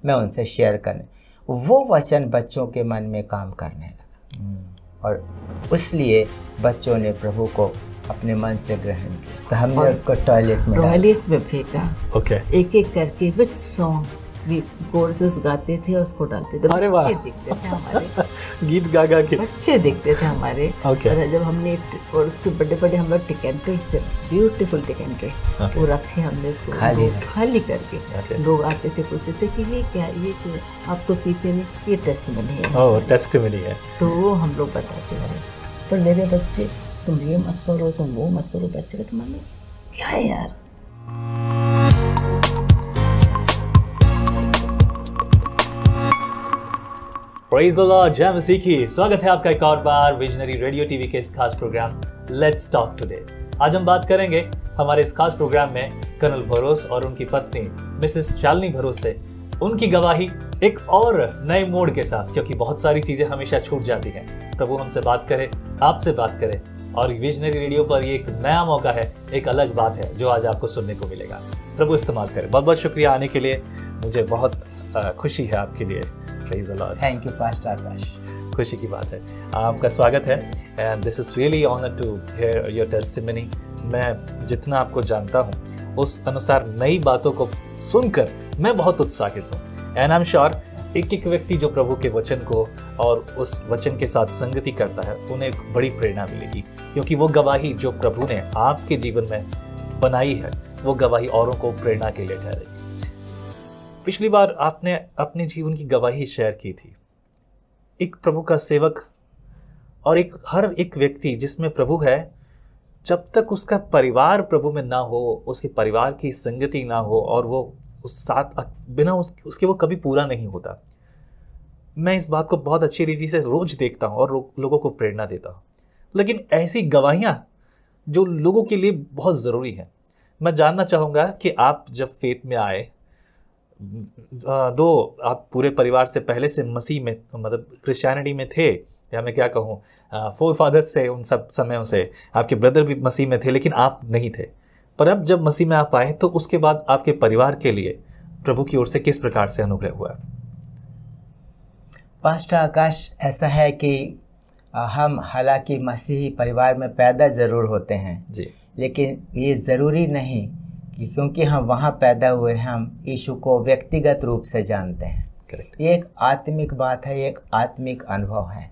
मैं उनसे शेयर करने, वो वचन बच्चों के मन में काम करने लगा और इसलिए बच्चों ने प्रभु को अपने मन से ग्रहण किया। तो हमने उसको टॉयलेट में फेंका। ओके। एक एक करके विच सॉन्ग कोर्सेस गाते थे और उसको डालते थे। अरे वाह, बच्चे दिखते थे हमारे गीत गा गा के बच्चे दिखते थे हमारे। Okay. और जब हमने और उसके बड़े बड़े हम लोग टिकेंटर्स थे, ब्यूटीफुल टिकेंटर्स, वो रखे हमने उसको खाली करके। लोग आते थे पूछते थे कि ये क्या, ये क्यों आप तो पीते नहीं, ये टेस्टिमनी है। ओह, टेस्टिमनी है। तो वो हम लोग बताते रहे। पर मेरे बच्चे, तुम ये मत करो, तुम वो मत करो। बच्चे कहते मम्मी क्या है यार। प्रेज़ द लॉर्ड, जय मसीह की। स्वागत है आपका एक और बार विजनरी रेडियो टीवी के इस खास प्रोग्राम लेट्स टॉक टुडे। आज हम बात करेंगे हमारे इस खास प्रोग्राम में कर्नल भरोस और उनकी पत्नी मिसेस शालिनी भरोस से उनकी गवाही एक और नए मोड़ के साथ, क्योंकि बहुत सारी चीजें हमेशा छूट जाती हैं। प्रभु हमसे बात करे, आपसे बात करे, और विजनरी रेडियो पर ये एक नया मौका है, एक अलग बात है जो आज आपको सुनने को मिलेगा। प्रभु इस्तेमाल करे। बहुत बहुत शुक्रिया आने के लिए, मुझे बहुत खुशी है आपके लिए। Praise the lord. Thank you pastor Akash. खुशी की बात है, आपका स्वागत है and this is really honour to hear your testimony. मैं जितना आपको जानता हूँ उस अनुसार नई बातों को सुनकर मैं बहुत उत्साहित हूँ एंड आई एम श्योर एक एक व्यक्ति जो प्रभु के वचन को और उस वचन के साथ संगति करता है उन्हें एक बड़ी प्रेरणा मिलेगी, क्योंकि वो गवाही जो प्रभु ने आपके जीवन में बनाई है वो गवाही औरों को प्रेरणा के लिए ठहरेगी। पिछली बार आपने अपने जीवन की गवाही शेयर की थी। एक प्रभु का सेवक और हर एक व्यक्ति जिसमें प्रभु है, जब तक उसका परिवार प्रभु में ना हो, उसके परिवार की संगति ना हो और वो उस साथ बिना उसके वो कभी पूरा नहीं होता। मैं इस बात को बहुत अच्छी रीति से रोज देखता हूँ और लोगों को प्रेरणा देता हूँ। लेकिन ऐसी गवाहियाँ जो लोगों के लिए बहुत ज़रूरी है। मैं जानना चाहूँगा कि आप जब फेथ में आए, दो आप पूरे परिवार से पहले से मसीह में, मतलब क्रिश्चियनिटी में थे, या मैं क्या कहूँ, फोर फादर्स से उन सब समयों से आपके ब्रदर भी मसीह में थे लेकिन आप नहीं थे। पर अब जब मसीह में आप आए तो उसके बाद आपके परिवार के लिए प्रभु की ओर से किस प्रकार से अनुग्रह हुआ? पास्टर आकाश, ऐसा है कि हम हालांकि मसीही परिवार में पैदा ज़रूर होते हैं जी, लेकिन ये ज़रूरी नहीं कि क्योंकि हम वहाँ पैदा हुए हैं हम यीशु को व्यक्तिगत रूप से जानते हैं। करेक्ट। ये एक आत्मिक बात है, एक आत्मिक अनुभव है।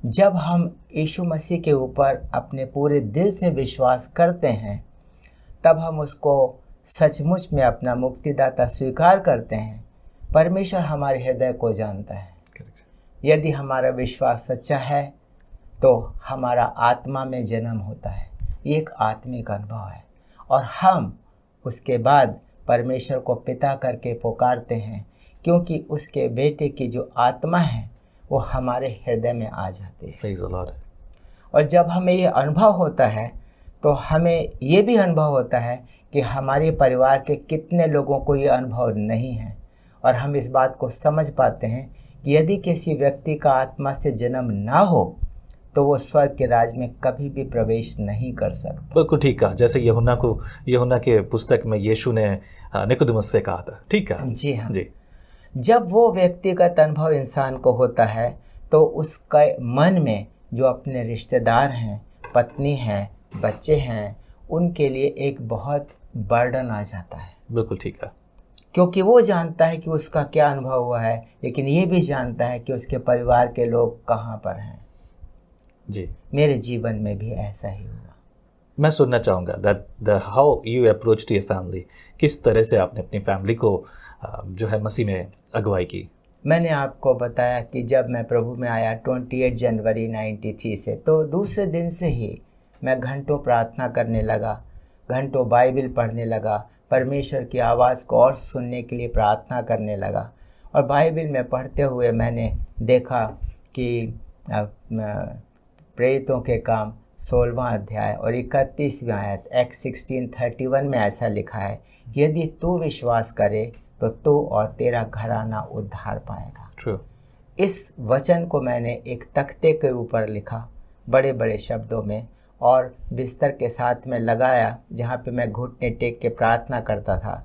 जब हम यीशु मसीह के ऊपर अपने पूरे दिल से विश्वास करते हैं तब हम उसको सचमुच में अपना मुक्तिदाता स्वीकार करते हैं। परमेश्वर हमारे हृदय को जानता है। यदि हमारा विश्वास सच्चा है तो हमारा आत्मा में जन्म होता है। ये एक आत्मिक अनुभव है और हम उसके बाद परमेश्वर को पिता करके पुकारते हैं, क्योंकि उसके बेटे की जो आत्मा है वो हमारे हृदय में आ जाती है। Praise the Lord। और जब हमें ये अनुभव होता है तो हमें ये भी अनुभव होता है कि हमारे परिवार के कितने लोगों को ये अनुभव नहीं है, और हम इस बात को समझ पाते हैं कि यदि किसी व्यक्ति का आत्मा से जन्म ना हो तो वो स्वर्ग के राज में कभी भी प्रवेश नहीं कर सकता। बिल्कुल ठीक कहा, जैसे यूहन्ना के पुस्तक में यीशु ने निकोदेमुस से कहा था। ठीक है जी हाँ जी। जब वो व्यक्तिगत अनुभव इंसान को होता है तो उसका मन में जो अपने रिश्तेदार हैं, पत्नी हैं, बच्चे हैं, उनके लिए एक बहुत बर्डन आ जाता है। बिल्कुल ठीक है, क्योंकि वो जानता है कि उसका क्या अनुभव हुआ है, लेकिन ये भी जानता है कि उसके परिवार के लोग कहाँ पर हैं। जी, मेरे जीवन में भी ऐसा ही हुआ। मैं सुनना चाहूँगा that how you approached your family. किस तरह से आपने अपनी फैमिली को जो है मसीह में अगुवाई की? मैंने आपको बताया कि जब मैं प्रभु में आया 28 जनवरी 93 से, तो दूसरे दिन से ही मैं घंटों प्रार्थना करने लगा, घंटों बाइबल पढ़ने लगा, परमेश्वर की आवाज़ को और सुनने के लिए प्रार्थना करने लगा। और बाइबल में पढ़ते हुए मैंने देखा कि प्रेरितों के काम 16वां अध्याय और 31वीं आयत एक्ट 16:31 में ऐसा लिखा है कि यदि तू विश्वास करे तो तू और तेरा घराना उद्धार पाएगा। True। इस वचन को मैंने एक तख्ते के ऊपर लिखा बड़े बड़े शब्दों में और बिस्तर के साथ में लगाया, जहाँ पे मैं घुटने टेक के प्रार्थना करता था।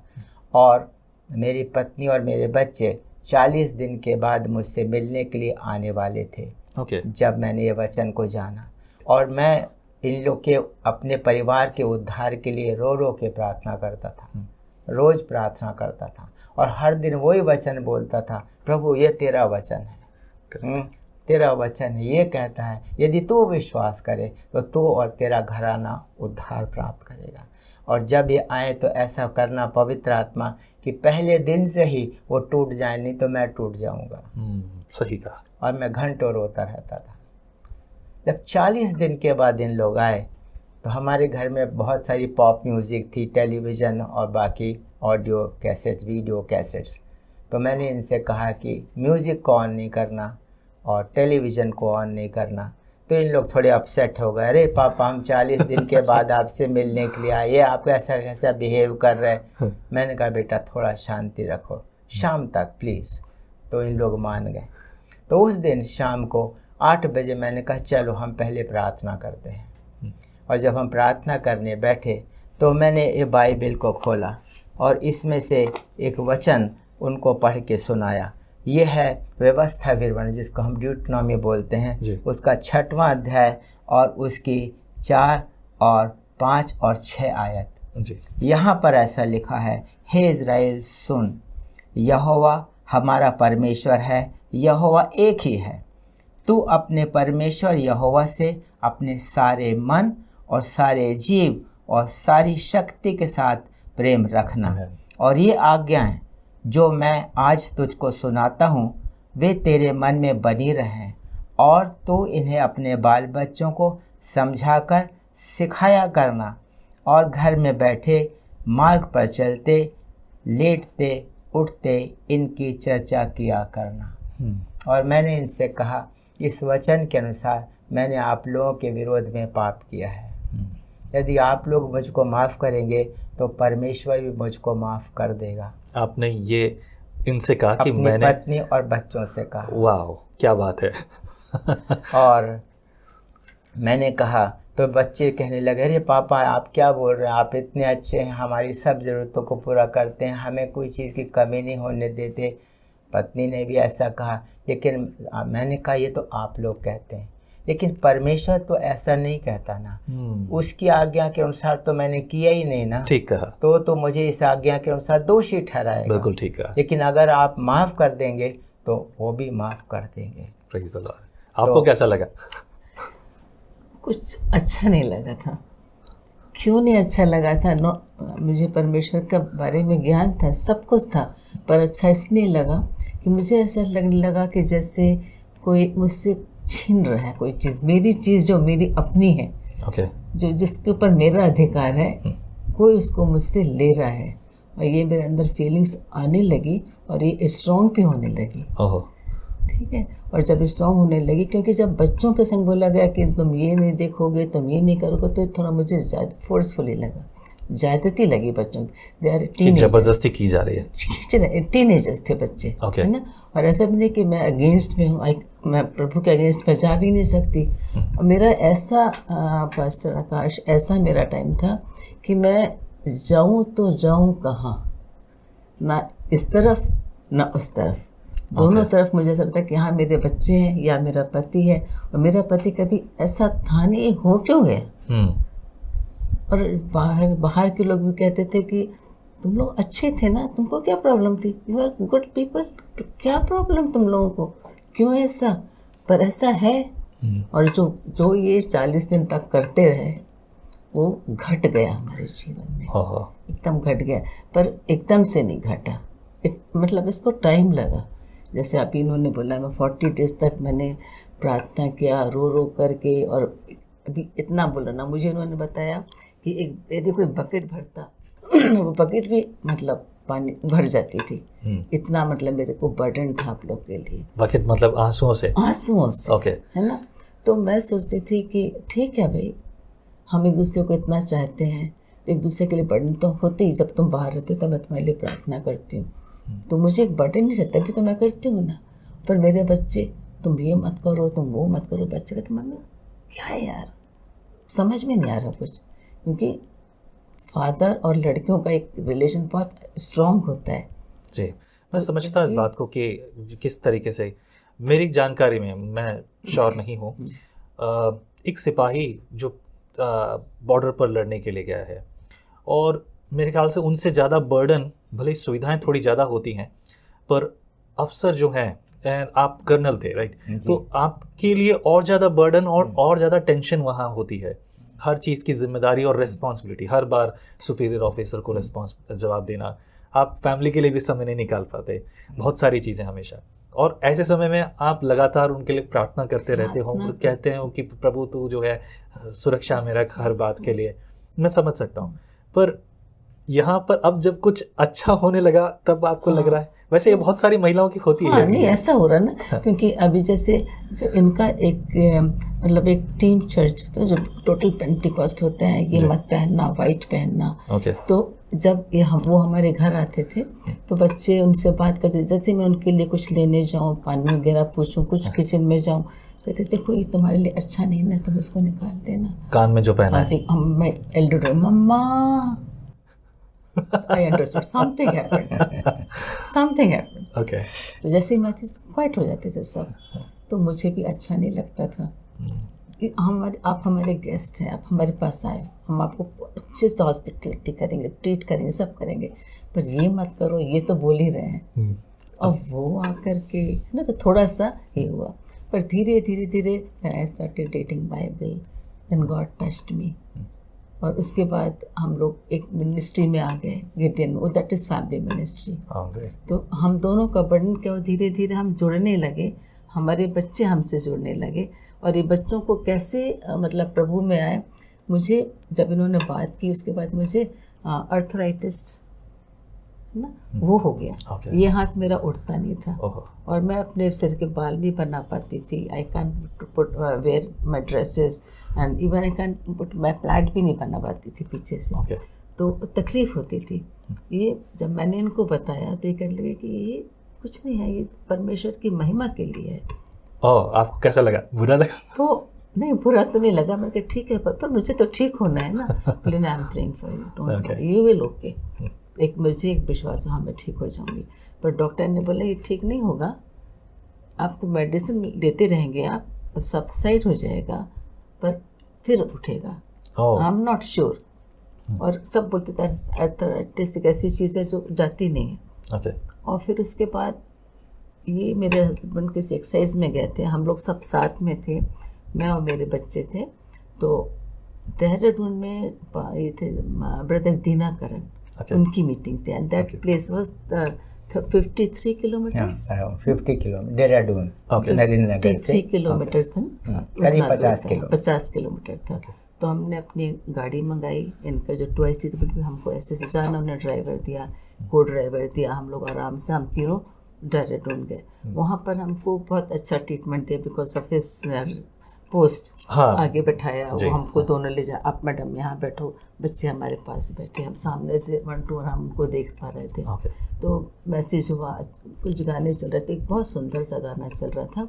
और मेरी पत्नी और मेरे बच्चे 40 दिन के बाद मुझसे मिलने के लिए आने वाले थे। जब मैंने ये वचन को जाना, और मैं इन लोग के अपने परिवार के उद्धार के लिए रो रो के प्रार्थना करता था, रोज़ प्रार्थना करता था, और हर दिन वही वचन बोलता था, प्रभु ये तेरा वचन है, तेरा वचन है, ये कहता है यदि तू विश्वास करे तो तू और तेरा घराना उद्धार प्राप्त करेगा। और जब ये आए तो ऐसा करना पवित्र आत्मा कि पहले दिन से ही वो टूट जाए, नहीं तो मैं टूट जाऊंगा। सही कहा। और मैं घंटों रोता रहता था। जब 40 दिन के बाद इन लोग आए तो हमारे घर में बहुत सारी पॉप म्यूज़िक थी, टेलीविज़न और बाकी ऑडियो कैसेट्स, वीडियो कैसेट्स। तो मैंने इनसे कहा कि म्यूज़िक को ऑन नहीं करना और टेलीविज़न को ऑन नहीं करना। तो इन लोग थोड़े अपसेट हो गए, अरे पापा हम 40 दिन के बाद आपसे मिलने के लिए आए, ये आप ऐसा कैसा बिहेव कर रहे हैं। मैंने कहा बेटा थोड़ा शांति रखो, शाम तक प्लीज़। तो इन लोग मान गए। तो उस दिन शाम को 8 बजे मैंने कहा चलो हम पहले प्रार्थना करते हैं। और जब हम प्रार्थना करने बैठे तो मैंने ये बाइबल को खोला और इसमें से एक वचन उनको पढ़ के सुनाया। ये है व्यवस्था विवरण, जिसको हम ड्यूटोनॉमी बोलते हैं, उसका 6वां अध्याय और उसकी 4 और 5 और 6 आयत। यहाँ पर ऐसा लिखा है, हे इज़राइल सुन, यहोवा हमारा परमेश्वर है, यहोवा एक ही है। तू अपने परमेश्वर यहोवा से अपने सारे मन और सारे जीव और सारी शक्ति के साथ प्रेम रखना। और ये आज्ञाएं जो मैं आज तुझको सुनाता हूँ वे तेरे मन में बनी रहें, और तू इन्हें अपने बाल बच्चों को समझाकर सिखाया करना, और घर में बैठे, मार्ग पर चलते, लेटते उठते इनकी चर्चा किया करना। और मैंने इनसे कहा, इस वचन के अनुसार मैंने आप लोगों के विरोध में पाप किया है। यदि आप लोग मुझको माफ़ करेंगे तो परमेश्वर भी मुझको माफ़ कर देगा। आपने ये इनसे कहा कि अपनी मैंने पत्नी और बच्चों से कहा। वाह क्या बात है। और मैंने कहा तो बच्चे कहने लगे, अरे पापा आप क्या बोल रहे हैं, आप इतने अच्छे हैं, हमारी सब ज़रूरतों को पूरा करते हैं, हमें कोई चीज़ की कमी नहीं होने देते। पत्नी ने भी ऐसा कहा, लेकिन मैंने कहा ये तो आप लोग कहते हैं, लेकिन परमेश्वर तो ऐसा नहीं कहता ना। उसकी आज्ञा के अनुसार तो मैंने किया ही नहीं ना। ठीक कहा। तो मुझे इस आज्ञा के अनुसार दोषी ठहराएगा। बिल्कुल ठीक कहा। लेकिन अगर आप माफ़ कर देंगे तो वो भी माफ़ कर देंगे। Praise the Lord. आपको कैसा लगा? कुछ अच्छा नहीं लगा था। क्यों नहीं अच्छा लगा था? मुझे परमेश्वर के बारे में ज्ञान था, सब कुछ था, पर अच्छा इसलिए लगा कि मुझे ऐसा लगने लगा कि जैसे कोई मुझसे छीन रहा है कोई चीज़, मेरी चीज़ जो मेरी अपनी है, जो जिसके ऊपर मेरा अधिकार है, कोई उसको मुझसे ले रहा है। और ये मेरे अंदर फीलिंग्स आने लगी और ये स्ट्रॉन्ग भी होने लगी। ठीक है। और जब स्ट्रॉन्ग होने लगी, क्योंकि जब बच्चों के संग बोला गया कि तुम ये नहीं देखोगे, तुम ये नहीं करोगे, तो थोड़ा मुझे ज़्यादा फोर्सफुली लगा, ज़्यादती लगी बच्चों की। जबरदस्ती की जा रही है। टीनेजर्स थे बच्चे, है ना। और ऐसा भी नहीं कि मैं अगेंस्ट में हूँ, मैं प्रभु के अगेंस्ट में जा भी नहीं सकती। और मेरा ऐसा पास्टर आकाश, ऐसा मेरा टाइम था कि मैं जाऊँ तो जाऊँ कहाँ, ना इस तरफ ना उस तरफ, दोनों तरफ मुझे ऐसा लगता है कि हाँ मेरे बच्चे हैं या मेरा पति है। और मेरा पति कभी ऐसा था नहीं, हो क्यों गया। और बाहर के लोग भी कहते थे कि तुम लोग अच्छे थे ना, तुमको क्या प्रॉब्लम थी, यू आर गुड पीपल, क्या प्रॉब्लम तुम लोगों को, क्यों ऐसा। पर ऐसा है। और जो ये 40 दिन तक करते रहे वो घट गया हमारे जीवन में, एकदम घट गया। पर एकदम से नहीं घटा, मतलब इसको टाइम लगा। जैसे अभी इन्होंने बोला, मैं 40 डेज तक मैंने प्रार्थना किया रो रो करके। और अभी इतना बोला ना, मुझे इन्होंने बताया कि एक देखो बकेट भरता वो बकेट भी मतलब पानी भर जाती थी। इतना मतलब मेरे को बर्डन था आप लोग के लिए। बकेट मतलब आंसुओं से ओके, है ना। तो मैं सोचती थी कि ठीक है भाई, हम एक दूसरे को इतना चाहते हैं, एक दूसरे के लिए बर्डन तो होते ही। जब तुम बाहर रहते तो मैं तुम्हारे लिए प्रार्थना करती हूँ, तो मुझे एक बर्डन नहीं रहता, भी तो मैं करती हूँ ना। पर मेरे बच्चे, तुम ये मत करो, तुम वो मत करो। बच्चे कहते मम्मी क्या है यार, समझ में नहीं आ रहा कुछ। क्योंकि फादर और लड़कियों का एक रिलेशन बहुत स्ट्रॉन्ग होता है, जी, मैं समझता इस बात को कि किस तरीके से, मेरी जानकारी में, मैं श्योर नहीं हूँ, एक सिपाही जो बॉर्डर पर लड़ने के लिए गया है, और मेरे ख्याल से उनसे ज़्यादा बर्डन, भले ही सुविधाएं थोड़ी ज़्यादा होती हैं, पर अफसर जो हैं, एंड आप कर्नल थे, राइट, तो आपके लिए और ज़्यादा बर्डन और ज़्यादा टेंशन वहाँ होती है, हर चीज़ की जिम्मेदारी और रिस्पॉन्सिबिलिटी, हर बार सुपीरियर ऑफिसर को जवाब देना, आप फैमिली के लिए भी समय नहीं निकाल पाते, बहुत सारी चीज़ें हमेशा, और ऐसे समय में आप लगातार उनके लिए प्रार्थना करते रहते हो, कहते हैं कि प्रभु तू जो है सुरक्षा में रख हर बात के लिए। मैं समझ सकता हूँ, पर यहाँ पर अब जब कुछ अच्छा होने लगा तब आपको लग रहा है, वैसे ये बहुत सारी महिलाओं की होती है। नहीं, ऐसा हो रहा है ना, क्योंकि अभी जैसे जो इनका एक मतलब एक टीम चर्च होता है, जो टोटल पेंटिकॉस्ट होता है, ये मत पहनना, वाइट पहनना, तो जब ये वो हमारे घर आते थे तो बच्चे उनसे बात करते, जैसे मैं उनके लिए कुछ लेने जाऊँ, पानी वगैरह पूछूं, कुछ किचन में जाऊँ, कहते देखो ये तुम्हारे लिए अच्छा नहीं ना, तुम इसको निकाल देना, कान में जो पहना है। मैं एल्डर, मम्मा I understood something happened. Okay. तो जैसे ही मैं थी क्वाइट हो जाते थे सब, तो मुझे भी अच्छा नहीं लगता था कि आप हमारे गेस्ट हैं, आप हमारे पास आए, हम आपको अच्छे से हॉस्पिटलिटी करेंगे, ट्रीट करेंगे, सब करेंगे, पर ये मत करो, ये तो बोल ही रहे हैं। और वो आकर के है ना, तो थोड़ा सा ये हुआ, पर धीरे धीरे I started dating Bible, then God touched me. और उसके बाद हम लोग एक मिनिस्ट्री में आ गए, गिडियन, वो दैट इज़ फैमिली मिनिस्ट्री। तो हम दोनों का बर्डन क्या, धीरे धीरे हम जुड़ने लगे, हमारे बच्चे हमसे जुड़ने लगे, और ये बच्चों को कैसे मतलब प्रभु में आए। मुझे जब इन्होंने बात की, उसके बाद मुझे अर्थराइटिस ना वो हो गया, ये हाथ मेरा उठता नहीं था, और मैं अपने सिर के बाल नहीं बना पाती थी। I can put where my dresses and even I can put, मैं प्लाट भी नहीं बना पाती थी पीछे से, तो तकलीफ होती थी। ये जब मैंने इनको बताया तो ये कहने लगे कि ये कुछ नहीं है, ये परमेश्वर की महिमा के लिए है। आपको कैसा लगा? बुरा लगा? तो नहीं, बुरा तो नहीं लगा, मैं ठीक है, पर मुझे तो ठीक होना है ना। लेकिन I am praying for you, don't worry, you will okay. एक मुझे एक विश्वास है, हाँ मैं ठीक हो जाऊंगी। पर डॉक्टर ने बोला ये ठीक नहीं होगा, आपको मेडिसिन देते रहेंगे, आप सब साइड हो जाएगा, पर फिर उठेगा। आई एम नॉट श्योर। और सब बोलते थे अर्थराइटिस एक ऐसी चीज़ है जो जाती नहीं है। और फिर उसके बाद ये मेरे हस्बैंड किसी एक्सरसाइज में गए थे, हम लोग सब साथ में थे, मैं और मेरे बच्चे थे। तो देहरादून में ये थे ब्रदर दीनाकरण, उनकी मीटिंग थी, and that place was 53 kilometres, 50 kilometre Dehradun, Narendra Nagar से 3 किलोमीटर था, करीब 50 किलोमीटर था। तो हमने अपनी गाड़ी मंगाई, इनका जो टॉयस थी, तो हमको ऐसे से जाना, उन्हें ड्राइवर दिया, को ड्राइवर दिया, हम लोग आराम से हम तीनों देहरादून गए। वहाँ पर हमको बहुत अच्छा ट्रीटमेंट दिया, बिकॉज ऑफ हिज पोस्ट। आगे बैठाया, वो हमको दोनों ले जा, आप मैडम यहाँ बैठो, बच्चे हमारे पास बैठे, हम सामने से 1 to 1 हम उनको देख पा रहे थे। तो मैसेज हुआ, कुछ गाने चल रहे थे, एक बहुत सुंदर सा गाना चल रहा था,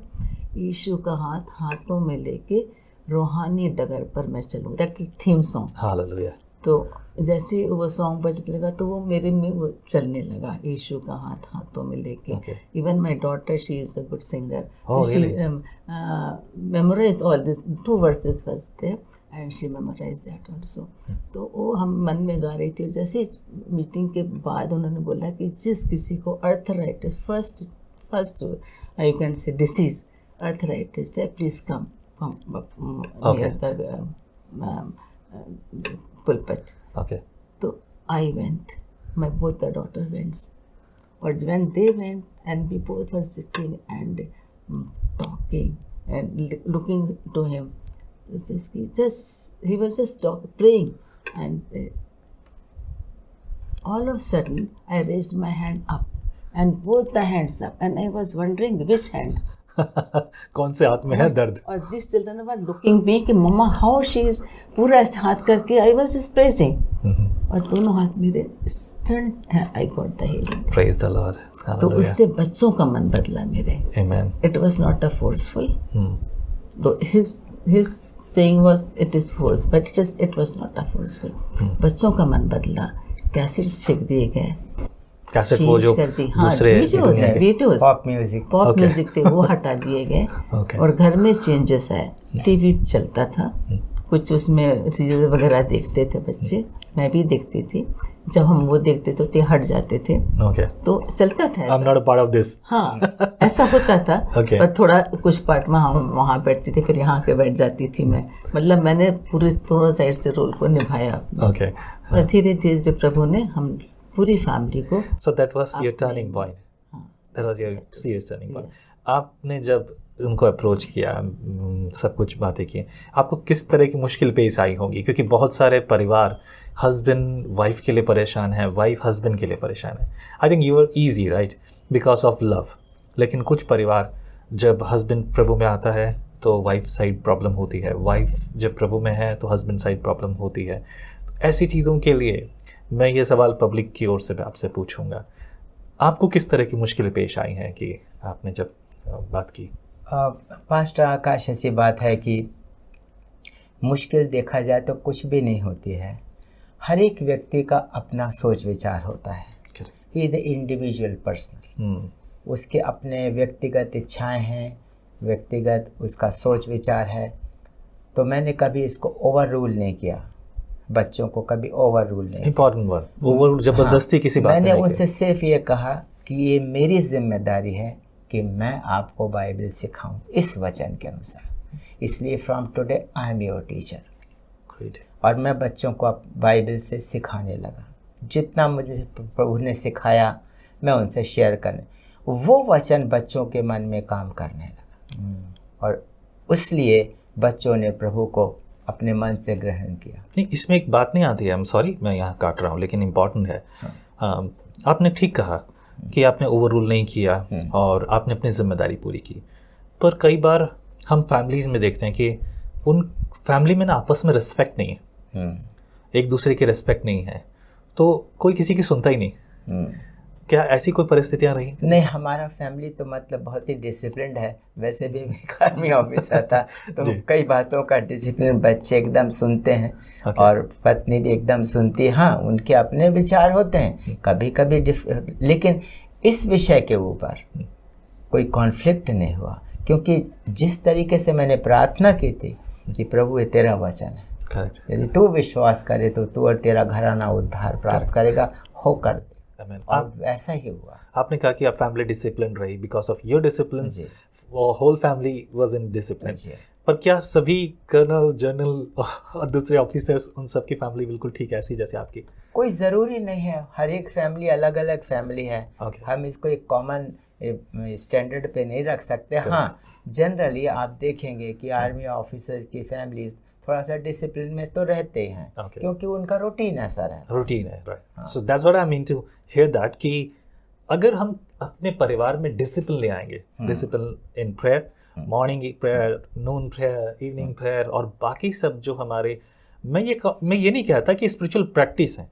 यीशु का हाथ हाथों में लेके रूहानी डगर पर मैं चलूँ, that is theme song. Hallelujah. तो जैसे वो सॉन्ग बजने लगा तो वो मेरे में वो चलने लगा, यीशु का हाथ हाथों में लेके। Even my daughter, she is a good singer, she memorise all this 2 verses was there and she memorized that also। तो वो हम मन में गा रही थी। जैसे मीटिंग के बाद उन्होंने बोला कि जिस किसी को arthritis, first you can say disease arthritis है, please come near the pulpit। So I went, my both the daughter went, or when they went and we both were sitting and talking and looking to him, he was just praying, and all of a sudden I raised my hand up, and both the hands up, and I was wondering which hand। कौन से हाथ में है दर्द? और this children were looking मी कि मम्मा how she is, पूरा ऐसे हाथ करके आई वाज जस्ट प्रेजिंग, और दोनों हाथ मेरे स्टंट है, I got the healing, praise the lord. तो उससे बच्चों का मन बदला मेरे। Amen. It was not a forceful, तो his saying was it is force, but it was not a forceful. बच्चों का मन बदला, कैसेट्स फेंक दिए गए, कैसेट वो जो दूसरे वीडियोस पॉप म्यूजिक थे वो हटा दिए गए और घर में चेंजेस आए। टीवी चलता था, कुछ उसमें सीरियल वगैरह देखते थे बच्चे, मैं भी देखती थी। जब हम वो देखते तो हट जाते थे। तो चलता था ऐसा। I'm not a part of this. हाँ, ऐसा होता था। पर थोड़ा कुछ पार्ट में हम वहाँ बैठती थी, फिर यहाँ के बैठ जाती थी मैं। मतलब मैंने पूरे दोनों साइड से रोल को निभाया। और धीरे धीरे प्रभु ने हम पूरी फैमिली को। So that was your turning point. That was your serious turning point. आपने जब उनको अप्रोच किया, सब कुछ बातें की, आपको किस तरह की मुश्किल पेश आई होंगी? क्योंकि बहुत सारे परिवार हस्बैंड वाइफ के लिए परेशान है, वाइफ हस्बैंड के लिए परेशान है। I think you are easy right because of love. लेकिन कुछ परिवार जब हस्बैंड प्रभु में आता है तो वाइफ साइड प्रॉब्लम होती है, वाइफ जब प्रभु में है तो हस्बैंड साइड प्रॉब्लम होती है। ऐसी चीज़ों के लिए मैं ये सवाल पब्लिक की ओर से आपसे पूछूंगा, आपको किस तरह की मुश्किलें पेश आई हैं कि आपने जब बात की? पास्टर आकाश, ऐसी बात है कि मुश्किल देखा जाए तो कुछ भी नहीं होती है। हर एक व्यक्ति का अपना सोच विचार होता है। He is the individual person. उसके अपने व्यक्तिगत इच्छाएं हैं, व्यक्तिगत उसका सोच विचार है। तो मैंने कभी इसको ओवर रूल नहीं किया, बच्चों को कभी ओवर रूल नहीं। इम्पॉर्टेंट वर्ड, ओवर जबरदस्ती किसी बात मैंने उनसे सिर्फ ये कहा कि ये मेरी जिम्मेदारी है कि मैं आपको बाइबल सिखाऊं इस वचन के अनुसार। इसलिए from today I am your teacher. और मैं बच्चों को अब बाइबल से सिखाने लगा। जितना मुझे प्रभु ने सिखाया मैं उनसे शेयर करने, वो वचन बच्चों के मन में काम करने लगा और इसलिए बच्चों ने प्रभु को अपने मन से ग्रहण किया। नहीं, इसमें एक बात नहीं आती है, आई एम सॉरी मैं यहाँ काट रहा हूँ लेकिन इम्पॉर्टेंट है। आपने ठीक कहा कि आपने ओवर रूल नहीं किया और आपने अपनी जिम्मेदारी पूरी की। पर कई बार हम फैमिलीज में देखते हैं कि उन फैमिली में ना आपस में रिस्पेक्ट नहीं है, एक दूसरे की रिस्पेक्ट नहीं है, तो कोई किसी की सुनता ही नहीं। क्या ऐसी कोई परिस्थितियां रही? नहीं, हमारा फैमिली तो मतलब बहुत ही डिसिप्लिन्ड है। वैसे भी मैं आर्मी ऑफिसर था तो कई बातों का डिसिप्लिन बच्चे एकदम सुनते हैं और पत्नी भी एकदम सुनती है। हाँ, उनके अपने विचार होते हैं कभी कभी लेकिन इस विषय के ऊपर कोई कॉन्फ्लिक्ट नहीं हुआ, क्योंकि जिस तरीके से मैंने प्रार्थना की थी कि प्रभु ये तेरा वचन है, यदि तू विश्वास करे तो तू और तेरा घराना उद्धार प्राप्त करेगा, होकर अब ऐसा ही हुआ। आपने कहा कि आप फैमिली डिसिप्लिन रही, because of your discipline whole family was in discipline. पर क्या सभी कर्नल, जनरल और दूसरे ऑफिसर्स, उन सब की फैमिली बिल्कुल ठीक ऐसी जैसे आपकी? कोई ज़रूरी नहीं है, हर एक फैमिली अलग अलग फैमिली है। हम इसको एक कॉमन स्टैंडर्ड पे नहीं रख सकते। हाँ, जनरली आप देखेंगे कि आर्मी ऑफिसर्स की फैमिलीज थोड़ा सा डिसिप्लिन में तो रहते हैं क्योंकि उनका रूटीन ऐसा है। रूटीन है, right. So that's what I mean to hear that कि अगर हम अपने परिवार में डिसिप्लिन ले आएंगे, discipline in prayer, morning prayer, noon prayer, evening prayer और बाकी सब जो हमारे, मैं ये नहीं कहता कि स्पिरिचुअल प्रैक्टिस है,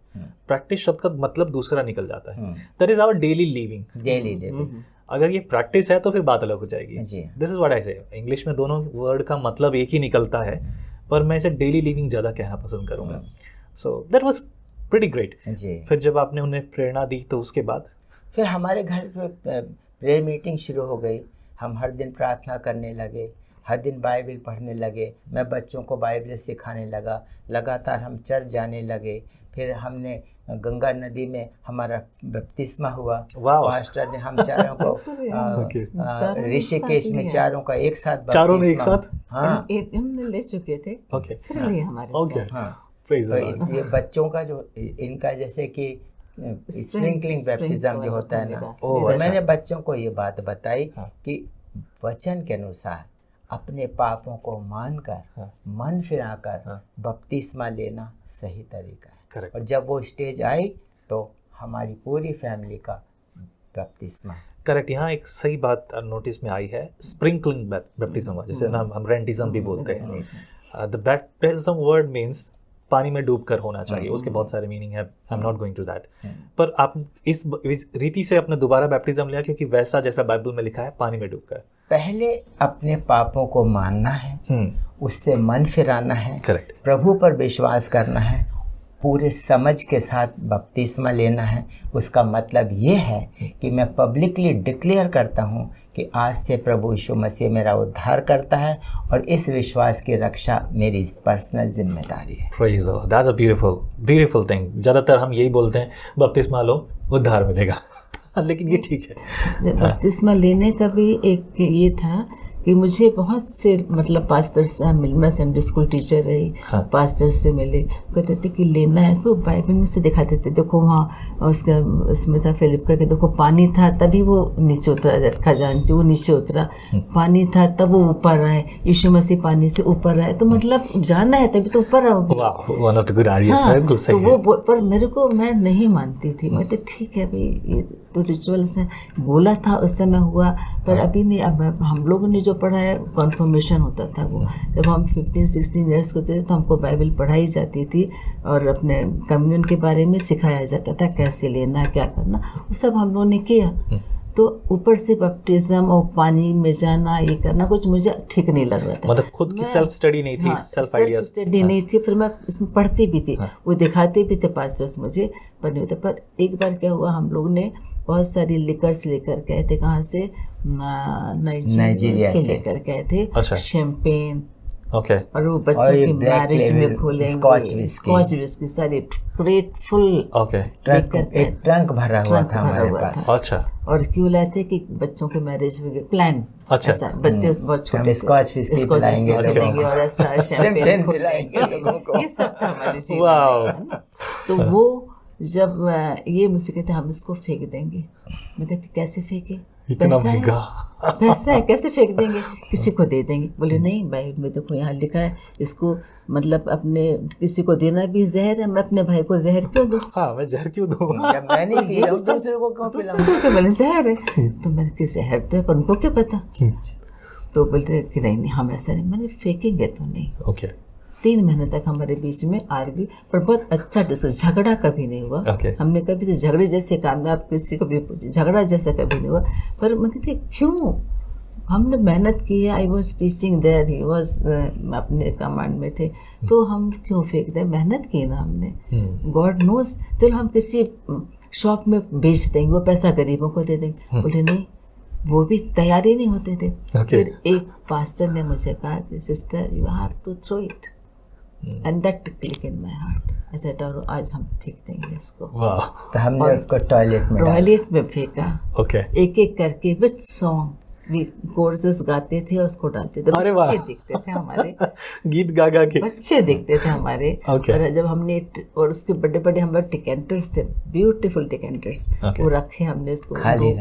प्रैक्टिस शब्द का मतलब दूसरा निकल जाता है। That is our daily living. अगर ये प्रैक्टिस है तो फिर बात अलग हो जाएगी। दिस इज व्हाट आई से। इंग्लिश में दोनों वर्ड का मतलब एक ही निकलता है, पर मैं इसे डेली लिविंग ज़्यादा कहना पसंद करूँगा। So that was pretty great. फिर जब आपने उन्हें प्रेरणा दी तो उसके बाद फिर हमारे घर पे प्रेयर मीटिंग शुरू हो गई। हम हर दिन प्रार्थना करने लगे, हर दिन बाइबल पढ़ने लगे। मैं बच्चों को बाइबल सिखाने लगा। लगातार हम चर्च जाने लगे। फिर हमने गंगा नदी में हमारा बपतिस्मा हुआ। पास्टर ने हम चारों को ऋषिकेश में चारों का एक साथ हाँ ले चुके थे। फिर लिए हमारे तो ये बच्चों का जो इनका जैसे कि स्प्रिंकलिंग बैप्टिज्म जो होता है ना, मैंने बच्चों को ये बात बताई कि वचन के अनुसार अपने पापों को मानकर मन फिराकर बपतिस्मा लेना सही तरीका है। और जब वो स्टेज आई तो हमारी पूरी फैमिली का बपतिस्मा। करेक्ट। यहाँ एक सही बात नोटिस में आई है, स्प्रिंकलिंग बैप्टिज्म, जैसे ना हम रेंटिज्म भी बोलते हैं। द बैप्टिज्म वर्ड मीन्स पानी में डूबकर होना चाहिए। उसके बहुत सारे मीनिंग है, I am not going to that. पर आप इस रीति से अपने दोबारा बैप्टिज्म लिया क्योंकि वैसा जैसा बाइबल में लिखा है, पानी में डूबकर। पहले अपने पापों को मानना है, उससे मन फिराना है, करेक्ट, प्रभु पर विश्वास करना है, पूरे समझ के साथ बपतिस्मा लेना है। उसका मतलब ये है कि मैं पब्लिकली डिक्लेयर करता हूँ कि आज से प्रभु यीशु मसीह मेरा उद्धार करता है और इस विश्वास की रक्षा मेरी पर्सनल जिम्मेदारी है। Praise the Lord. That's a beautiful thing. ज़्यादातर हम यही बोलते हैं बपतिस्मा लो उद्धार मिलेगा लेकिन ये ठीक है। बपतिस्मा लेने का भी एक ये था कि मुझे बहुत से मतलब पास्टर से मिल, मैं संडे स्कूल टीचर रही, पास्टर से मिले, कहते थे कि लेना है, तो बाइबल में से दिखाते थे, देखो वहाँ उसका उसमें था फिलिप का कि देखो पानी था तभी वो नीचे उतरा, खजांची वो नीचे उतरा, पानी था तब वो ऊपर आए, यीशु मसीह पानी से ऊपर आए, तो मतलब जाना है तभी तो ऊपर आओगे। हाँ, तो वो पर मेरे को मैं नहीं मानती थी, मैं तो ठीक है भाई ये तो रिचुअल्स हैं, बोला था उस समय हुआ, पर अभी नहीं। अब हम लोगों ने जो पढ़ा है कन्फर्मेशन होता था, वो जब हम 15-16 ईयर्स के थे तो हमको बाइबल पढ़ाई जाती थी और अपने कम्युनियन के बारे में सिखाया जाता था, कैसे लेना क्या करना, वो सब हम लोगों ने किया। तो ऊपर से बपटिज्म और पानी में जाना ये करना कुछ मुझे ठीक नहीं लग रहा था। मतलब खुद की सेल्फ स्टडी नहीं थी, सेल्फ आइडिया स्टडी नहीं थी, फिर मैं इसमें पढ़ती भी थी, वो दिखाते भी थे पास्टर्स मुझे, पर नहीं होता। पर एक बार क्या हुआ, हम लोग ने बहुत सारी लिकर्स लेकर गए थे, कहाँ से, नाइजीरिया से लेकर गए थे, शैंपेन, और वो बच्चों की मैरिज में खोलेंगे, स्कॉच विस्की सारी ग्रेटफुल ट्रंक भरा हुआ था हमारे पास। अच्छा, और क्यों लाए थे कि बच्चों के मैरिज में प्लान, ऐसा बच्चे बहुत छोटे स्कॉच विस्की पिलाएंगे और ऐसा शैंपेन पिलाएंगे लोगों को, ये सब था हमारी जीवन। तो वो जब ये मुझसे कहते हम इसको फेंक देंगे, मैं कहती कैसे फेंके, पैसा है कैसे फेंक देंगे, किसी को दे देंगे। बोले नहीं भाई, मैं देखो यहाँ लिखा है इसको, मतलब अपने किसी को देना भी जहर है, मैं अपने भाई को जहर क्यों दूँ? हाँ, मैं जहर क्यों दूँ? दूसरे को क्यों मैंने जहर है, तो मैंने कि जहर तो है पर उनको क्या पता। तो बोलते कि नहीं हम ऐसा नहीं, मैंने फेंकेंगे तो नहीं। ओके 3 महीने तक हमारे बीच में आर्ग्यू, पर बहुत अच्छा झगड़ा कभी नहीं हुआ। हमने कभी से झगड़े जैसे काम में, आप किसी को भी झगड़ा जैसा कभी नहीं हुआ। पर मैं कहती क्यों, हमने मेहनत की है, I was teaching there, he was अपने कमांड में थे, तो हम क्यों फेंक दें, मेहनत की ना हमने, गॉड नोस। चलो हम किसी शॉप में बेच देंगे, वो पैसा गरीबों को दे देंगे। बोले नहीं, वो भी तैयारी नहीं होते थे। फिर एक पास्टर ने मुझे कहा कि sister you have to throw it, and that click in my heart. ऐसा डरो आज हम फेंक देंगे इसको। तो हमने उसको टॉयलेट में फेंका। एक एक करके विद सॉन्ग कोर्सेस गाते थे और उसको डालते थे। बच्चे दिखते थे हमारे गीत गा गा के बच्चे दिखते थे हमारे। और जब हमने, और उसके बड़े बड़े हमारे टिकेंटर्स थे, ब्यूटीफुल टिकेंटर्स, वो रखे हमने उसको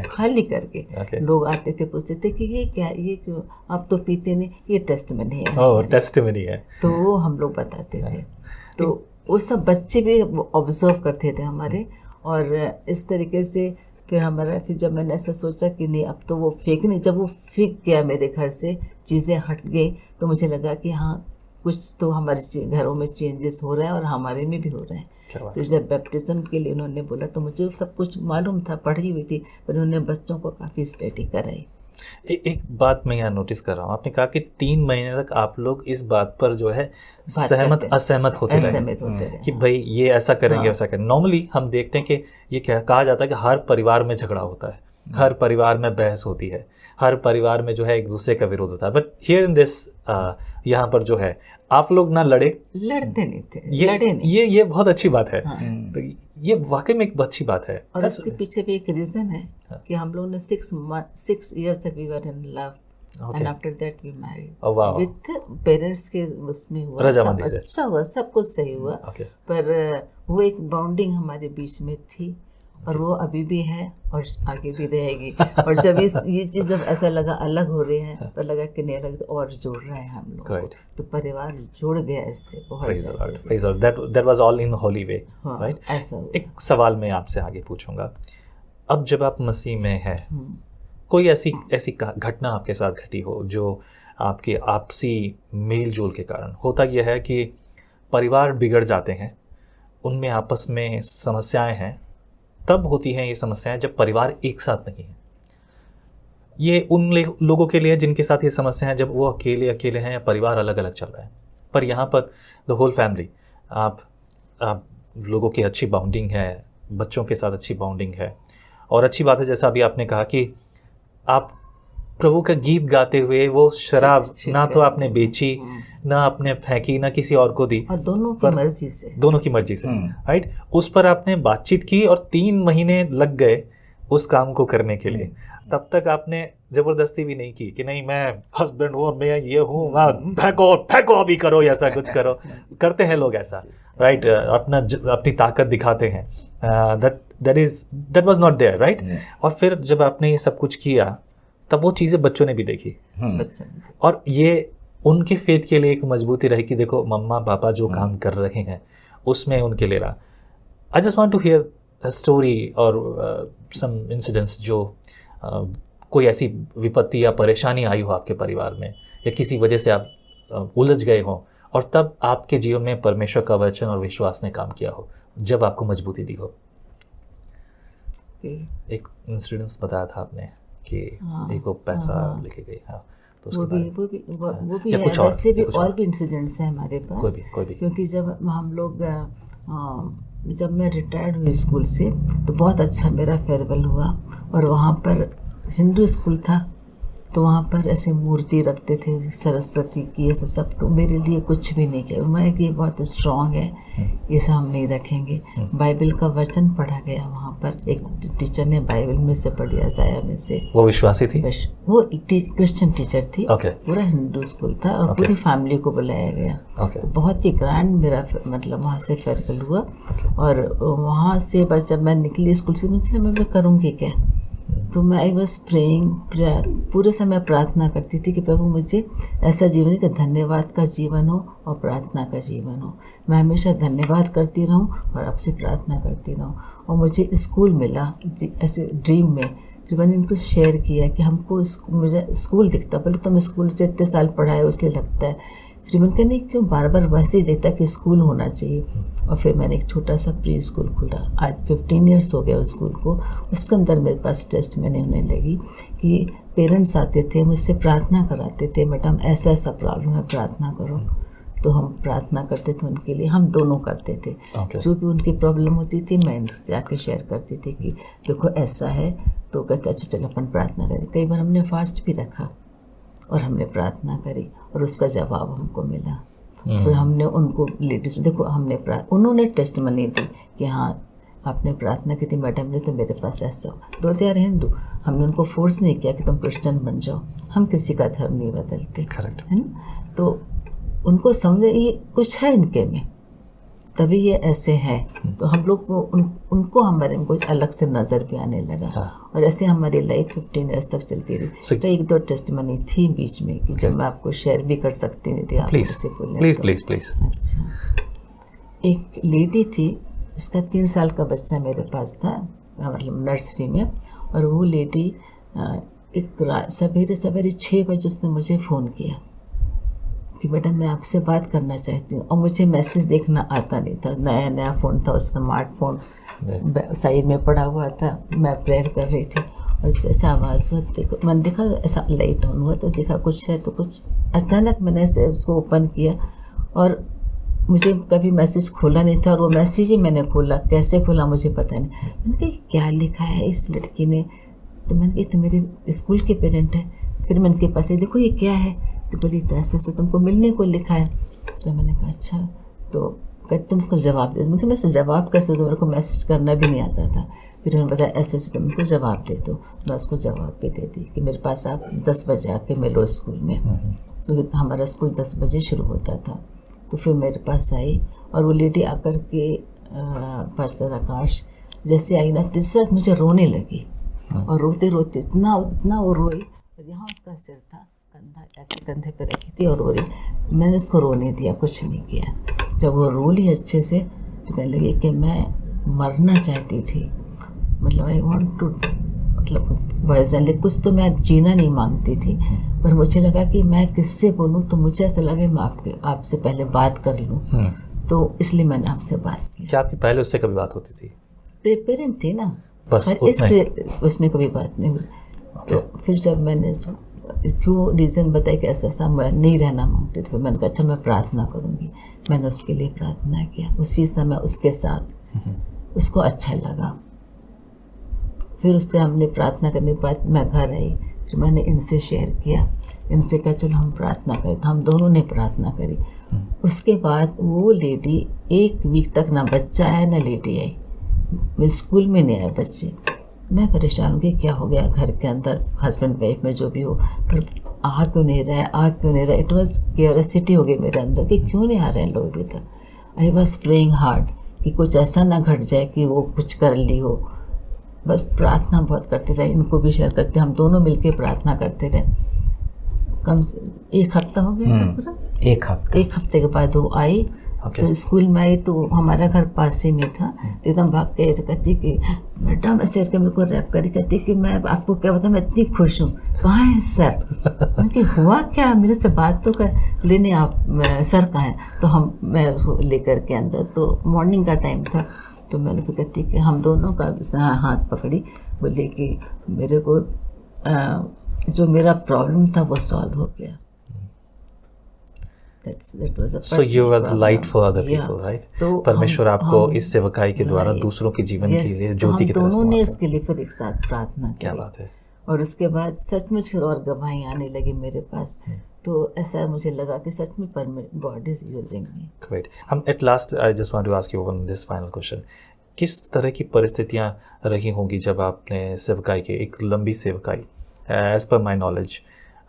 खाली करके। लोग आते थे पूछते थे कि ये क्या, ये क्यों आप तो पीते नहीं, ये टेस्टमनी है। टेस्टमनी है, तो वो हम लोग बताते थे। तो वो सब बच्चे भी ऑब्जर्व करते थे हमारे। और इस तरीके से फिर हमारा, फिर जब मैंने ऐसा सोचा कि नहीं अब तो वो फेंक नहीं, जब वो फेंक गया मेरे घर से, चीज़ें हट गई, तो मुझे लगा कि हाँ कुछ तो हमारे घरों में चेंजेस हो रहे हैं और हमारे में भी हो रहे हैं। फिर जब बैप्टिज्म के लिए उन्होंने बोला तो मुझे सब कुछ मालूम था, पढ़ी हुई थी, पर उन्होंने बच्चों को काफ़ी स्टडी कराई। एक बात मैं यहाँ नोटिस कर रहा हूँ, आपने कहा कि 3 महीने तक आप लोग इस बात पर जो है सहमत असहमत होते रहे कि भाई ये ऐसा करेंगे वैसा करेंगे। नॉर्मली हम देखते हैं कि ये क्या कहा जाता है कि हर परिवार में झगड़ा होता है, हर परिवार में बहस होती है, हर परिवार में जो है एक दूसरे का विरोध होता है। बट हियर इन दिस यहाँ पर जो है आप लोग ना लड़ते नहीं थे, लड़े नहीं। ये बहुत अच्छी बात है। तो ये वाकई में एक अच्छी बात है। और उसके पीछे भी एक रीजन है कि हम लोगों ने 6 years तक we were in love and after that we married with parents के उसमें हुआ, सब अच्छा हुआ, सब कुछ सही हुआ। पर वो एक बॉन्डिंग हमारे बीच में थी और वो अभी भी है और आगे भी रहेगी। और जब ये चीज़ जब ऐसा लगा अलग हो रहे हैं, तो लगा कि नहीं अलग, तो और जोड़ रहे हैं हम लोग, तो परिवार जुड़ गया इससे बहुत। That was all in holy way, right? ऐसा एक सवाल मैं आपसे आगे पूछूंगा, अब जब आप मसीह में हैं, कोई ऐसी घटना आपके साथ घटी हो जो आपके आपसी मेल जोल के कारण, होता यह है कि परिवार बिगड़ जाते हैं, उनमें आपस में समस्याएं हैं, तब होती हैं ये समस्याएं जब परिवार एक साथ नहीं है। ये उन लोगों के लिए जिनके साथ ये समस्या है जब वो अकेले हैं या परिवार अलग अलग चल रहा है। पर यहाँ पर द होल फैमिली, आप लोगों की अच्छी बाउंडिंग है, बच्चों के साथ अच्छी बाउंडिंग है। और अच्छी बात है, जैसा अभी आपने कहा कि आप प्रभु का गीत गाते हुए वो शराब ना तो आपने बेची, ना आपने फेंकी, ना किसी और को दी, और दोनों की मर्जी से, दोनों की मर्जी से, राइट। उस पर आपने बातचीत की और 3 महीने लग गए उस काम को करने के लिए। तब तक आपने जबरदस्ती भी नहीं की कि नहीं मैं हस्बैंड हूँ और मैं ये हूँ, फेंको फेंको अभी करो, ऐसा कुछ करो। करते हैं लोग ऐसा, राइट, अपनी ताकत दिखाते हैं। That was not there, right. और फिर जब आपने ये सब कुछ किया तब वो चीज़ें बच्चों ने भी देखी, और ये उनके फेथ के लिए एक मजबूती रही कि देखो मम्मा पापा जो काम कर रहे हैं उसमें उनके लिए रहा। I just want to hear a story और सम इंसिडेंट्स जो कोई ऐसी विपत्ति या परेशानी आई हो आपके परिवार में, या किसी वजह से आप उलझ गए हो और तब आपके जीवन में परमेश्वर का वचन और विश्वास ने काम किया हो, जब आपको मजबूती दी हो। एक इंसिडेंस बताया था आपने कि एक वो पैसा लेके गई, हाँ, तो उसके बारे में वो भी है। वैसे भी और भी इंसिडेंट्स हैं हमारे पास, कोई भी। क्योंकि जब हम लोग जब मैं रिटायर्ड हुई स्कूल से तो बहुत अच्छा मेरा फेयरवेल हुआ, और वहाँ पर हिंदू स्कूल था तो वहाँ पर ऐसे मूर्ति रखते थे सरस्वती की, ऐसा सब। तो मेरे लिए कुछ भी नहीं किया, मैं कि ये बहुत स्ट्रांग है, ये सब हम नहीं रखेंगे। बाइबल का वचन पढ़ा गया वहाँ पर, एक टीचर ने बाइबल में से पढ़ी, आयसाया में से। वो विश्वासी थी, वो क्रिश्चियन टीचर थी, okay. पूरा हिंदू स्कूल था, और पूरी फैमिली को बुलाया गया। okay. बहुत ही ग्रैंड मेरा मतलब वहाँ से फेयरवेल हुआ। और वहाँ से बस जब मैं निकली स्कूल से, मुझे मैं करूँगी क्या, तो मैं आई वॉज प्रेइंग, पूरे समय प्रार्थना करती थी कि प्रभु मुझे ऐसा जीवन कि धन्यवाद का जीवन हो और प्रार्थना का जीवन हो। मैं हमेशा धन्यवाद करती रहूं और आपसे प्रार्थना करती रहूं। और मुझे स्कूल मिला ऐसे ड्रीम में, फिर मैंने इनको शेयर किया कि हमको मुझे स्कूल दिखता, पहले तो मैं स्कूल से इतने साल पढ़ा है उसलिए लगता है। फिर मैंने कहा नहीं, क्यों बार बार वैसे ही देखता कि स्कूल होना चाहिए। और फिर मैंने एक छोटा सा प्री स्कूल खोला, आज 15 ईयर्स हो गया उस स्कूल को। उसके अंदर मेरे पास टेस्ट मैंने होने लगी कि पेरेंट्स आते थे, मुझसे प्रार्थना कराते थे, मैडम ऐसा ऐसा प्रॉब्लम है, प्रार्थना करो। तो हम प्रार्थना करते थे उनके लिए, हम दोनों करते थे। जो भी उनकी प्रॉब्लम होती थी मैं उनसे आके शेयर करती थी कि देखो ऐसा है, तो कहते अच्छा चलो अपन प्रार्थना करें। कई बार हमने फास्ट भी रखा और हमने प्रार्थना करी और उसका जवाब हमको मिला। फिर हमने उनको लेडीज, देखो हमने उन्होंने टेस्टमनी दी कि हाँ आपने प्रार्थना की थी मैडम ने, तो मेरे पास ऐसा हो। दो यार हिंदू, हमने उनको फोर्स नहीं किया कि तुम क्रिश्चियन बन जाओ, हम किसी का धर्म नहीं बदलते, है ना। तो उनको समझे ये कुछ है इनके में, तभी ये ऐसे हैं। तो हम लोग उनको हमारे में कुछ अलग से नज़र भी आने लगा। और ऐसे हमारी लाइफ 15 ईयर्स तक चलती रही। तो 1-2 टेस्टमनी थी बीच में कि जब मैं आपको शेयर भी कर सकती नहीं थी, आप मुझसे बोलें। प्लीज। अच्छा, एक लेडी थी, उसका 3 साल का बच्चा मेरे पास था, मतलब नर्सरी में। और वो लेडी एक सवेरे 6 बजे उसने मुझे फ़ोन किया कि बेटा मैं आपसे बात करना चाहती हूँ। और मुझे मैसेज देखना आता नहीं था, नया फ़ोन था, स्मार्टफोन साइड में पड़ा हुआ था। मैं प्रेयर कर रही थी और जैसे आवाज़ हुआ, देखो मैंने देखा ऐसा लाइट ऑन हुआ तो देखा कुछ है, तो कुछ अचानक मैंने उसको ओपन किया और मुझे कभी मैसेज खोला नहीं था, और वो मैसेज ही मैंने खोला, कैसे खोला मुझे पता नहीं। मैंने कहा क्या लिखा है इस लड़की ने, तो मैंने कहा तो मेरे स्कूल के पेरेंट है। फिर मैंने उनके पास देखो ये क्या है, तो बोली तो ऐसे ऐसे तुमको मिलने को लिखा है। तो मैंने कहा अच्छा, तो कहते तुम उसको जवाब दे। मैंने कहा मैं जवाब कैसे दूँ, मेरे को मैसेज करना भी नहीं आता था। फिर उन्होंने बताया ऐसे ऐसे तुम उनको जवाब दे दो। मैं उसको जवाब भी दे दी कि मेरे पास आप 10 बजे आके मिलो स्कूल में, क्योंकि हमारा स्कूल 10 बजे शुरू होता था। तो फिर मेरे पास आई और वो लेडी आकर के पास्टर आकाश जैसे आई ना, तीसरा मुझे रोने लगी। और रोते रोते इतना वो रोई, और यहाँ उसका सिर था, कंधा ऐसे कंधे पे रखी थी और रो रही। मैंने उसको रोने दिया, कुछ नहीं किया। जब वो रो ली अच्छे से, तो कहने लगी कि मैं मरना चाहती थी, मतलब आई वॉन्ट टू, मतलब वर्जनली कुछ तो मैं जीना नहीं मांगती थी। पर मुझे लगा कि मैं किससे बोलूँ, तो मुझे ऐसा लगा मैं आपसे पहले बात कर लूँ। तो इसलिए मैंने आपसे बात की। क्या आपकी पहले उससे कभी बात होती थी? पेरेंट थी ना, बस उसमें कभी बात नहीं हुई। तो फिर जब मैंने क्यों रीज़न बताए कि ऐसा ऐसा मैं नहीं रहना मांगते थे। मैंने कहा अच्छा मैं प्रार्थना करूँगी। मैंने उसके लिए प्रार्थना किया, उसी समय उसके साथ उसको अच्छा लगा। फिर उससे हमने प्रार्थना करने के बाद मैं घर आई, फिर मैंने इनसे शेयर किया, इनसे कहा चलो हम प्रार्थना करें। तो हम दोनों ने प्रार्थना करी। उसके बाद वो लेडी 1 वीक तक ना बच्चा आया ना लेडी आई, मेरे स्कूल में नहीं आए बच्चे। मैं परेशान हो गई, क्या हो गया घर के अंदर हस्बैंड वाइफ में जो भी हो, पर आ क्यों नहीं रहा है, आ क्यों नहीं रहा है। इट वॉज क्यूरियोसिटी हो गई मेरे अंदर कि क्यों नहीं आ रहे हैं लोग अभी तक। आई वॉज प्रेइंग हार्ड कि कुछ ऐसा ना घट जाए कि वो कुछ कर ली हो। बस प्रार्थना बहुत करते रहे, इनको भी शेयर करते, हम दोनों मिलके प्रार्थना करते रहे। कम से 1 हफ्ता हो गया था पूरा। 1 हफ्ता। 1 हफ्ते के बाद वो आई। तो स्कूल में आई तो हमारा घर पास ही में था। एकदम भाग के कहती कि मैडम ऐसे करके मेरे को रैप करी, कहती कि मैं आपको क्या बताऊँ, मैं इतनी खुश हूँ। कहाँ है सर? मैं कि हुआ क्या, मेरे से बात तो कर लेने, आप सर कहाँ हैं? तो मैं उसको लेकर के अंदर, तो मॉर्निंग का टाइम था, तो मैंने फिर कहती कि हम दोनों का हाथ पकड़ी, बोले कि मेरे को जो मेरा प्रॉब्लम था वो सॉल्व हो गया। That was a So you were the problem. light for other Yeah. people, right? तो परमेश्वर आपको इस सेवकाई के द्वारा right. दूसरों के जीवन Yes. के लिए तो ज्योति की हम तरह दोनों ने इस्तेमाल उसके लिए फिर एक साथ प्रार्थना करें। क्या की। बात है। और उसके बाद सचमुच फिर और गवाही आने लगी मेरे पास। तो ऐसा मुझे लगा कि सच में God is using me. Great. At last, I just want to ask you one this final question. किस तरह की परिस्थितियां रही होंगी जब आपने सेवकाई की एक लंबी सेवकाई, as per my knowledge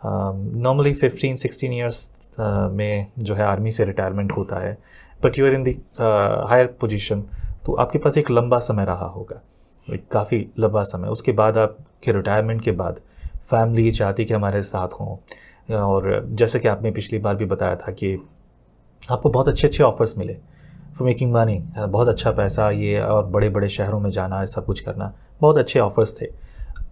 normally 15-16 years में जो है आर्मी से रिटायरमेंट होता है, but you are in the higher position, तो आपके पास एक लंबा समय रहा होगा, काफ़ी लंबा समय। उसके बाद आपके रिटायरमेंट के बाद फैमिली चाहती कि हमारे साथ हों, और जैसे कि आपने पिछली बार भी बताया था कि आपको बहुत अच्छे अच्छे ऑफर्स मिले फॉर मेकिंग मनी, बहुत अच्छा पैसा, ये और बड़े बड़े शहरों में जाना, सब कुछ करना, बहुत अच्छे ऑफर्स थे।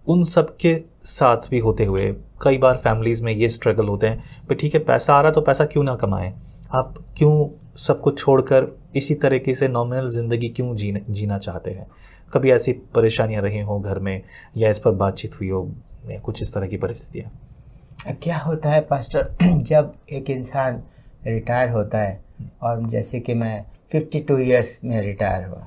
उन सब के साथ भी होते हुए कई बार फैमिलीज़ में ये स्ट्रगल होते हैं, पर ठीक है पैसा आ रहा तो पैसा क्यों ना कमाएं, आप क्यों सब कुछ छोड़कर इसी तरीके से नॉमिनल ज़िंदगी क्यों जीना चाहते हैं। कभी ऐसी परेशानियां रही हों घर में, या इस पर बातचीत हुई हो, कुछ इस तरह की परिस्थितियाँ? क्या होता है पास्टर, जब एक इंसान रिटायर होता है, और जैसे कि मैं 52 इयर्स में रिटायर हुआ,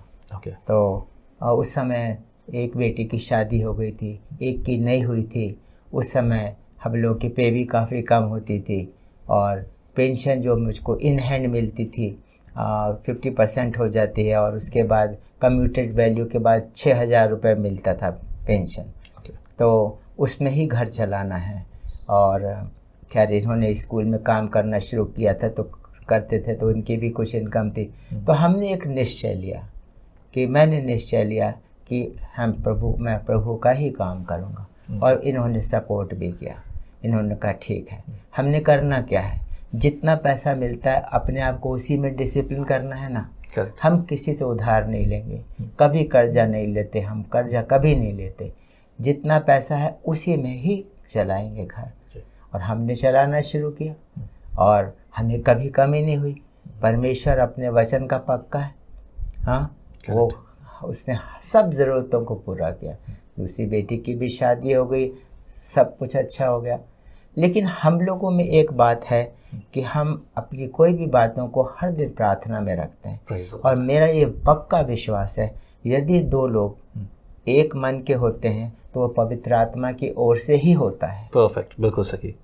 तो उस समय एक बेटी की शादी हो गई थी, एक की नहीं हुई थी। उस समय हम लोग की पे भी काफ़ी कम होती थी, और पेंशन जो मुझको इन हैंड मिलती थी 50% हो जाती है, और उसके बाद कम्यूटेड वैल्यू के बाद 6,000 रुपये मिलता था पेंशन। तो उसमें ही घर चलाना है। और खैर इन्होंने स्कूल में काम करना शुरू किया था, तो करते थे, तो उनकी भी कुछ इनकम थी। तो हमने एक निश्चय लिया मैंने निश्चय लिया कि मैं प्रभु का ही काम करूँगा। और इन्होंने सपोर्ट भी किया। इन्होंने कहा ठीक है, हमने करना क्या है, जितना पैसा मिलता है अपने आप को उसी में डिसिप्लिन करना है ना। हम किसी से उधार नहीं लेंगे, कभी कर्जा नहीं लेते, हम कर्जा कभी नहीं लेते। जितना पैसा है उसी में ही चलाएंगे घर। और हमने चलाना शुरू किया, और हमें कभी कमी नहीं हुई। परमेश्वर अपने वचन का पक्का है। हाँ, वो उसने सब ज़रूरतों को पूरा किया। दूसरी बेटी की भी शादी हो गई, सब कुछ अच्छा हो गया। लेकिन हम लोगों में एक बात है कि हम अपनी कोई भी बातों को हर दिन प्रार्थना में रखते हैं। और मेरा ये पक्का विश्वास है, यदि 2 लोग एक मन के होते हैं तो वो पवित्र आत्मा की ओर से ही होता है। परफेक्ट, बिल्कुल सही।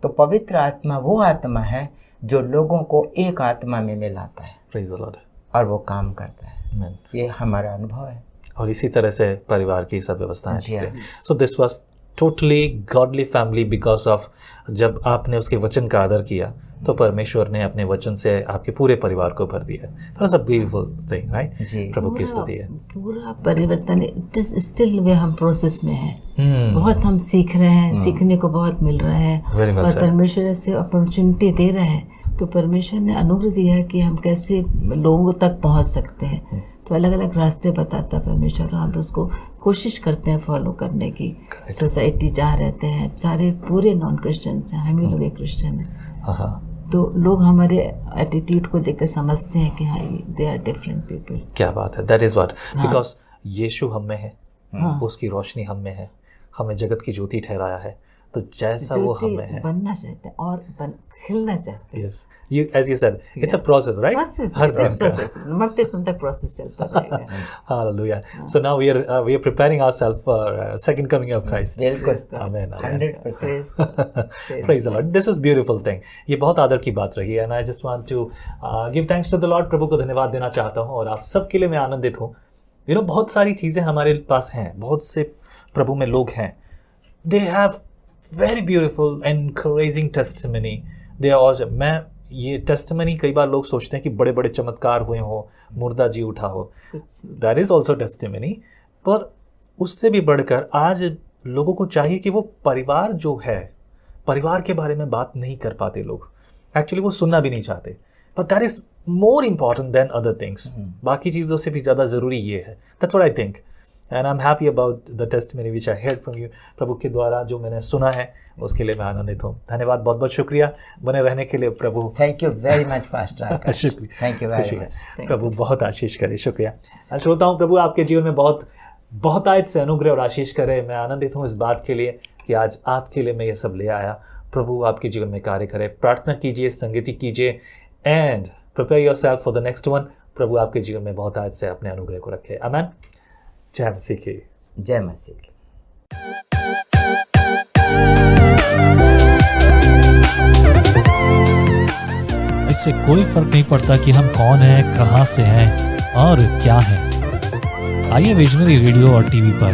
तो पवित्र आत्मा वो आत्मा है जो लोगों को एक आत्मा में मिलाता है। Praise the Lord. और वो काम करता है। ये हमारा अनुभव है। और इसी तरह से परिवार की सब व्यवस्थाएं। So this was totally godly family because of जब आपने उसके वचन का आदर किया तो परमेश्वर ने अपने वचन से आपके पूरे परिवार को भर दिया। That was a beautiful thing, right? प्रभु की स्तुति है। पूरा परिवर्तन स्टिल वे हम प्रोसेस में हैं। बहुत हम सीख रहे हैं, सीखने को बहुत मिल रहा है। और परमेश्वर से अपॉर्चुनिटी दे रहा है, तो परमेश्वर ने अनुग्रह दिया है कि हम कैसे लोगों तक पहुंच सकते हैं। तो अलग अलग रास्ते बताता है परमेश्वर, हम उसको कोशिश करते हैं फॉलो करने की। सोसाइटी जहाँ रहते हैं सारे पूरे नॉन क्रिश्चियन हैं, हम ही लोग एक क्रिश्चियन हैं। तो लोग हमारे एटीट्यूड को देख कर समझते हैं कि हाँ दे आर डिफरेंट पीपल। क्या बात है, दैट इज व्हाट, बिकॉज यीशु हम में है, उसकी रोशनी हम में है, हमें जगत की ज्योति ठहराया है। तो जैसा वो हमें है, बनना चाहते हैं और खिलना चाहते हैं। Yes, you as you said, it's a process, right? Process, हर दिन का। मरते तुम तक प्रोसेस चलता रहेगा। Hallelujah. So now we are preparing ourselves for second coming of Christ. बिल्कुल, Amen. 100%। Praise the Lord. This is beautiful thing. ये बहुत आदर की बात रही है, and I just want to give thanks to the Lord. प्रभु को धन्यवाद देना चाहता हूँ, और आप सबके लिए मैं आनंदित हूँ। बहुत सारी चीज़ें हमारे पास हैं, बहुत से प्रभु में लोग हैं, they have very beautiful encouraging testimony. They are awesome. मैं ये टेस्टिमनी, कई बार लोग सोचते हैं कि बड़े बड़े चमत्कार हुए हो, मुर्दा जी उठा हो, दैट इज ऑल्सो टेस्टिमनी, पर उससे भी बढ़कर आज लोगों को चाहिए कि वो परिवार जो है, परिवार के बारे में बात नहीं कर पाते लोग, एक्चुअली वो सुनना भी नहीं चाहते, but that is more important than other things. बाकी चीज़ों से भी ज़्यादा ज़रूरी ये है, that's what I think, and I am happy about the testimony which I heard from you. प्रभु के द्वारा जो मैंने सुना है उसके लिए मैं आनंदित हूँ। धन्यवाद, बहुत बहुत शुक्रिया बने रहने के लिए प्रभु। Thank you very much pastor. Thank you very much. प्रभु बहुत आशीष करे, शुक्रिया। श्रोताओं, प्रभु आपके जीवन में बहुत बहुत आयत से अनुग्रह और आशीष करे। मैं आनंदित हूँ इस बात के लिए कि आज आपके लिए मैं ये सब ले आया। प्रभु आपके जीवन में कार्य करे, प्रार्थना कीजिए, संगति कीजिए, and prepare yourself for the next one. प्रभु आपके जीवन में बहुत आयत से अपने अनुग्रह को रखे। आमीन। जय मसीह की। जय मसीह की। इससे कोई फर्क नहीं पड़ता कि हम कौन हैं, कहां से हैं और क्या हैं। आइए विजनरी रेडियो और टीवी पर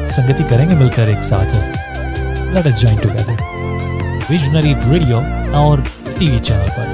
संगति करेंगे मिलकर एक साथ। Let us join together visionary radio और टीवी चैनल पर।